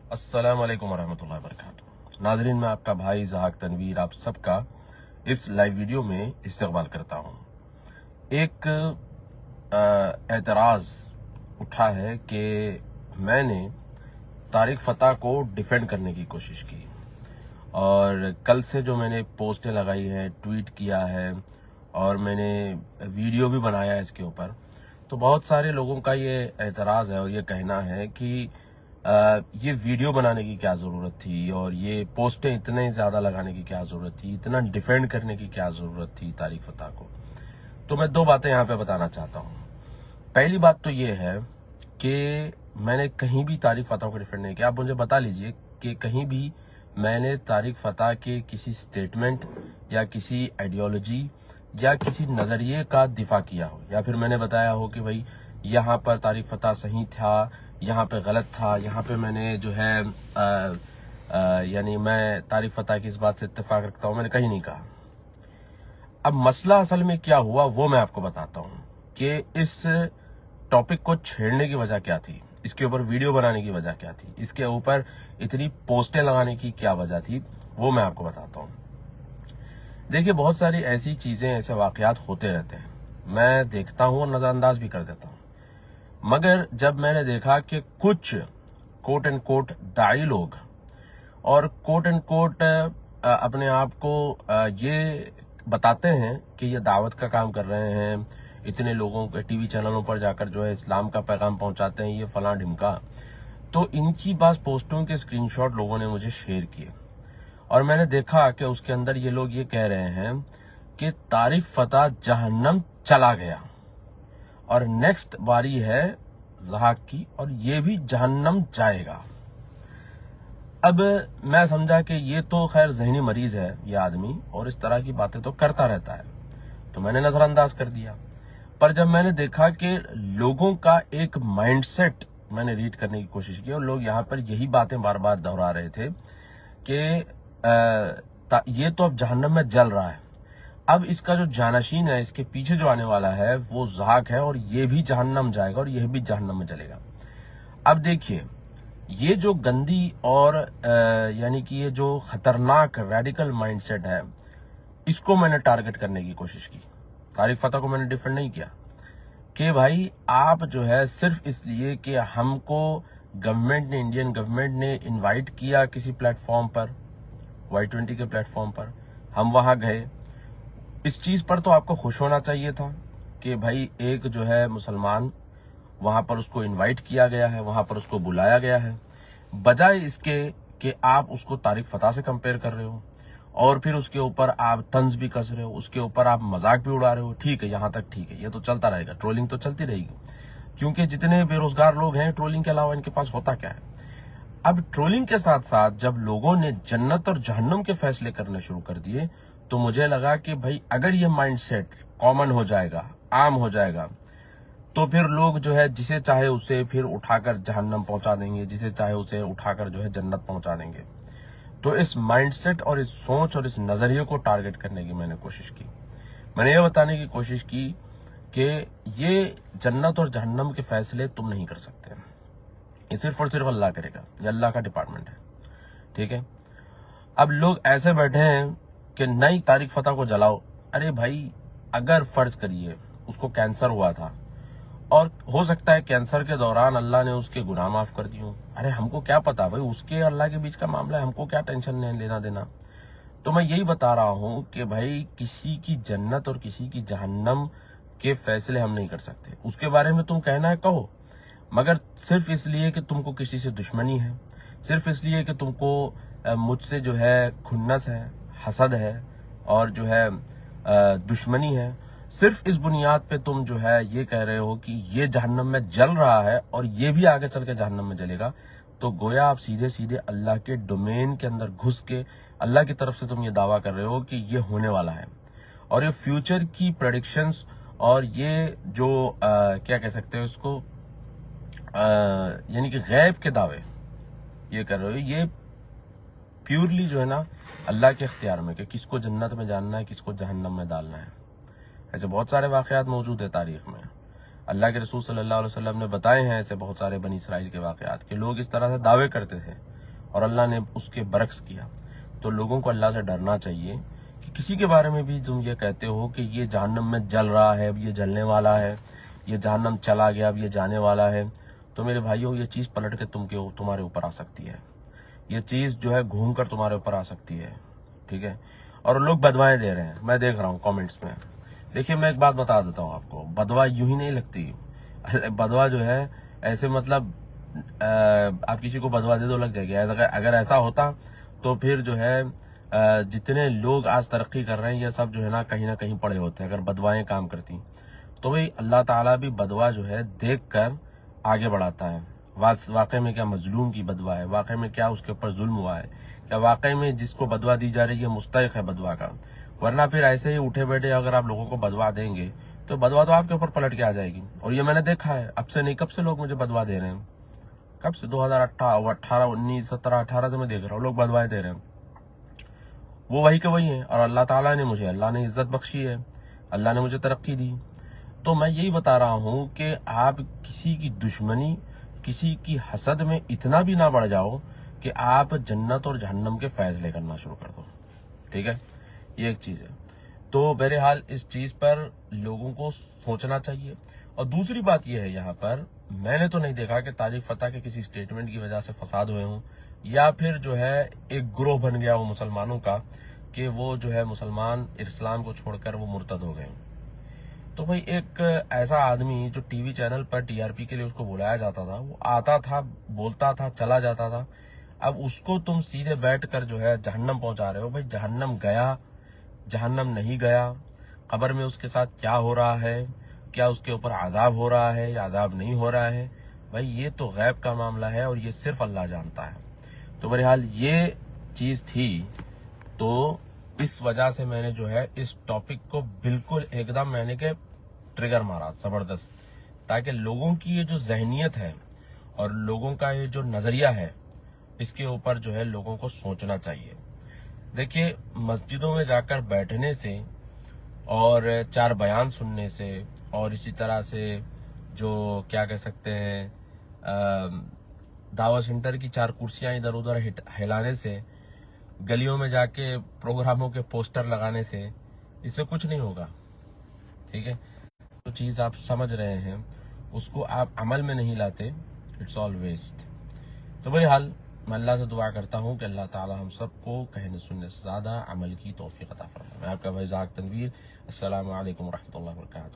अस्सलाम वालेकुम वरहमतुल्लाहि वबरकातुहू। नाज़रीन, मैं आपका भाई ज़हाक तनवीर आप सबका इस लाइव वीडियो में इस्तकबाल करता हूँ। एक एतराज़ उठा है कि मैंने तारिक फ़ता को डिफेंड करने की कोशिश की और कल से जो मैंने पोस्टें लगाई हैं, ट्वीट किया है और मैंने वीडियो भी बनाया है इसके ऊपर, तो बहुत सारे लोगों का ये एतराज़ है और ये कहना है कि ये वीडियो बनाने की क्या ज़रूरत थी और ये पोस्टें इतने ज़्यादा लगाने की क्या ज़रूरत थी, इतना डिफेंड करने की क्या ज़रूरत थी तारिक फ़ता को। तो मैं दो बातें यहाँ पे बताना चाहता हूँ। पहली बात तो ये है कि मैंने कहीं भी तारिक फ़ता को डिफेंड नहीं किया। आप मुझे बता लीजिए कि कहीं भी मैंने तारिक फ़ता के किसी स्टेटमेंट या किसी आइडियोलॉजी या किसी नज़रिए का दिफा किया हो, या फिर मैंने बताया हो कि भाई यहाँ पर तारिक फ़ता सही था, यहाँ पे गलत था, यहाँ पे मैंने जो है यानी मैं तारिक फ़ता की इस बात से इत्तेफाक रखता हूँ, मैंने कहीं नहीं कहा। अब मसला असल में क्या हुआ वो मैं आपको बताता हूँ कि इस टॉपिक को छेड़ने की वजह क्या थी, इसके ऊपर वीडियो बनाने की वजह क्या थी, इसके ऊपर इतनी पोस्टें लगाने की क्या वजह थी, वो मैं आपको बताता हूँ। देखिए, बहुत सारी ऐसी चीजें, ऐसे वाकयात होते रहते हैं, मैं देखता हूँ और नजरअंदाज भी कर देता हूँ। मगर जब मैंने देखा कि कुछ कोट एंड कोट दाई लोग और कोट एंड कोट अपने आप को ये बताते हैं कि ये दावत का काम कर रहे हैं, इतने लोगों के टीवी चैनलों पर जाकर जो है इस्लाम का पैगाम पहुंचाते हैं, ये फलां ढिमका, तो इनकी बात पोस्टों के स्क्रीनशॉट लोगों ने मुझे शेयर किए और मैंने देखा कि उसके अंदर ये लोग ये कह रहे हैं कि तारिक फ़ता जहन्नम चला गया और नेक्स्ट बारी है ज़हाक की और ये भी जहन्नम जाएगा। अब मैं समझा कि ये तो खैर ज़हनी मरीज है ये आदमी और इस तरह की बातें तो करता रहता है, तो मैंने नजरअंदाज कर दिया। पर जब मैंने देखा कि लोगों का एक माइंडसेट मैंने रीड करने की कोशिश की और लोग यहाँ पर यही बातें बार बार दोहरा रहे थे कि ये तो अब जहन्नम में जल रहा है, अब इसका जो जानशीन है, इसके पीछे जो आने वाला है वो ज़हाक है और ये भी जहन्नम जाएगा और यह भी जहन्नम में जलेगा। अब देखिए, ये जो गंदी और यानी कि ये जो खतरनाक रेडिकल माइंडसेट है, इसको मैंने टारगेट करने की कोशिश की। तारिक फ़ता को मैंने डिफेंड नहीं किया कि भाई आप जो है सिर्फ इसलिए कि हमको गवर्नमेंट ने, इंडियन गवर्नमेंट ने इनवाइट किया किसी प्लेटफॉर्म पर, Y20 के प्लेटफॉर्म पर, हम वहां गए, इस चीज पर तो आपको खुश होना चाहिए था कि भाई एक जो है मुसलमान वहां पर उसको इनवाइट किया गया है, वहां पर उसको बुलाया गया है, बजाय इसके कि आप उसको तारिक फ़ता से कंपेयर कर रहे हो और फिर उसके ऊपर आप तंज भी कस रहे हो, उसके ऊपर आप मजाक भी उड़ा रहे हो। ठीक है, यहां तक ठीक है, ये तो चलता रहेगा, ट्रोलिंग तो चलती रहेगी, क्योंकि जितने बेरोजगार लोग हैं ट्रोलिंग के अलावा इनके पास होता क्या है। अब ट्रोलिंग के साथ साथ जब लोगों ने जन्नत और जहन्नम के फैसले करने शुरू कर दिए, तो मुझे लगा कि भाई अगर ये माइंडसेट कॉमन हो जाएगा, आम हो जाएगा, तो फिर लोग जो है जिसे चाहे उसे फिर उठाकर जहन्नम पहुंचा देंगे, जिसे चाहे उसे उठाकर जो है जन्नत पहुंचा देंगे। तो इस माइंडसेट और इस सोच और इस नजरिए को टारगेट करने की मैंने कोशिश की। मैंने ये बताने की कोशिश की कि ये जन्नत और जहन्नम के फैसले तुम नहीं कर सकते, ये सिर्फ और सिर्फ अल्लाह करेगा, ये अल्लाह का डिपार्टमेंट है, ठीक है। अब लोग ऐसे बैठे हैं कि नई तारिक फ़ता को जलाओ। अरे भाई, अगर फर्ज करिए उसको कैंसर हुआ था और हो सकता है कैंसर के दौरान अल्लाह ने उसके गुनाह माफ कर दिए, अरे हमको क्या पता भाई, उसके अल्लाह के बीच का मामला है, हमको क्या टेंशन लेना देना। तो मैं यही बता रहा हूं कि भाई किसी की जन्नत और किसी की जहन्नम के फैसले हम नहीं कर सकते। उसके बारे में तुम कहना है कहो, मगर सिर्फ इसलिए कि तुमको किसी से दुश्मनी है, सिर्फ इसलिए कि तुमको मुझसे जो है खुन्नस है, हसद है और जो है दुश्मनी है, सिर्फ इस बुनियाद पे तुम जो है ये कह रहे हो कि ये जहन्नम में जल रहा है और ये भी आगे चल के जहन्नम में जलेगा, तो गोया आप सीधे सीधे अल्लाह के डोमेन के अंदर घुस के अल्लाह की तरफ से तुम ये दावा कर रहे हो कि ये होने वाला है। और ये फ्यूचर की प्रेडिक्शंस और ये जो क्या कह सकते हो इसको, यानी कि गैब के दावे ये कर रहे हो, ये प्योरली जो है ना अल्लाह के इख्तियार में कि किसको जन्नत में जानना है, किसको जहन्नम में डालना है। ऐसे बहुत सारे वाकयात मौजूद है तारीख में, अल्लाह के रसूल सल्लल्लाहु अलैहि वसल्लम ने बताए हैं ऐसे बहुत सारे बनी इसराइल के वाकयात कि लोग इस तरह से दावे करते थे اور اللہ نے اس کے برعکس کیا. تو لوگوں کو اللہ سے ڈرنا چاہیے کہ کسی کے بارے میں بھی تم یہ کہتے ہو کہ یہ جہنم میں جل رہا ہے، اب یہ جلنے والا ہے، یہ جہنم چلا گیا اب یہ جانے والا ہے، تو میرے بھائیوں یہ چیز پلٹ کے تمہارے اوپر آ سکتی ہے. یہ چیز جو ہے گھوم کر تمہارے اوپر آ سکتی ہے. ٹھیک ہے. اور لوگ بدوائیں دے رہے ہیں، میں دیکھ رہا ہوں کامنٹس میں. دیکھیے میں ایک بات بتا دیتا ہوں آپ کو، بدوا یوں ہی نہیں لگتی. بدوا جو ہے ایسے مطلب آپ کسی کو بدوا دے دو لگ جائے گی. اگر ایسا ہوتا تو پھر جو ہے جتنے لوگ آج ترقی کر رہے ہیں یہ سب جو ہے نا کہیں پڑے ہوتے ہیں اگر بدوائیں کام کرتی. تو بھئی اللہ تعالیٰ بھی بدوا جو ہے دیکھ کر آگے بڑھاتا ہے. واقعی میں کیا مظلوم کی بدوا ہے، واقعی میں کیا اس کے اوپر ظلم ہوا ہے، کیا واقعی میں جس کو بدوا دی جا رہی ہے مستحق ہے بدوا کا. ورنہ پھر ایسے ہی اٹھے بیٹھے اگر آپ لوگوں کو بدوا دیں گے تو بدوا تو آپ کے اوپر پلٹ کے آ جائے گی. اور یہ میں نے دیکھا ہے، اب سے نہیں کب سے لوگ مجھے بدوا دے رہے ہیں، کب سے 2018 19 17 18 سے میں دیکھ رہا ہوں لوگ بدوائیں دے رہے ہیں. وہ وہی کے وہی ہیں. اور اللہ تعالیٰ نے اللہ نے عزت بخشی ہے، اللہ نے مجھے ترقی دی. تو میں یہی بتا رہا ہوں کہ آپ کسی کی دشمنی، کسی کی حسد میں اتنا بھی نہ بڑھ جاؤ کہ آپ جنت اور جہنم کے فیصلے کرنا شروع کر دو. ٹھیک ہے، یہ ایک چیز ہے. تو بہرحال اس چیز پر لوگوں کو سوچنا چاہیے. اور دوسری بات یہ ہے، یہاں پر میں نے تو نہیں دیکھا کہ طارق فتح کے کسی سٹیٹمنٹ کی وجہ سے فساد ہوئے ہوں، یا پھر جو ہے ایک گروہ بن گیا ہو مسلمانوں کا کہ وہ جو ہے مسلمان اسلام کو چھوڑ کر وہ مرتد ہو گئے. تو بھئی ایک ایسا آدمی جو ٹی وی چینل پر ٹی آر پی کے لیے اس کو بلایا جاتا تھا، وہ آتا تھا، بولتا تھا، چلا جاتا تھا. اب اس کو تم سیدھے بیٹھ کر جو ہے جہنم پہنچا رہے ہو. بھئی جہنم گیا، جہنم نہیں گیا، قبر میں اس کے ساتھ کیا ہو رہا ہے، کیا اس کے اوپر عذاب ہو رہا ہے یا عذاب نہیں ہو رہا ہے، بھئی یہ تو غیب کا معاملہ ہے اور یہ صرف اللہ جانتا ہے. تو بہرحال یہ چیز تھی. تو اس وجہ سے میں نے جو ہے اس ٹاپک کو بالکل ایک دم میں نے کہ ٹریگر مارا زبردست، تاکہ لوگوں کی یہ جو ذہنیت ہے اور لوگوں کا یہ جو نظریہ ہے اس کے اوپر جو ہے لوگوں کو سوچنا چاہیے. دیکھیے مسجدوں میں جا کر بیٹھنے سے اور 4 بیان سننے سے اور اسی طرح سے جو کیا کہہ سکتے ہیں دعوت سینٹر کی 4 کرسیاں ادھر ادھر ہلانے سے، گلیوں میں جا کے پروگراموں کے پوسٹر لگانے سے اس سے کچھ نہیں ہوگا. ٹھیک ہے، جو چیز آپ سمجھ رہے ہیں اس کو آپ عمل میں نہیں لاتے، اٹس آل ویسٹ. تو بہرحال میں اللہ سے دعا کرتا ہوں کہ اللہ تعالی ہم سب کو کہنے سننے سے زیادہ عمل کی توفیق عطا فرمائے. میں آپ کا بھائی زاہد تنویر. السلام علیکم ورحمۃ اللہ وبرکاتہ.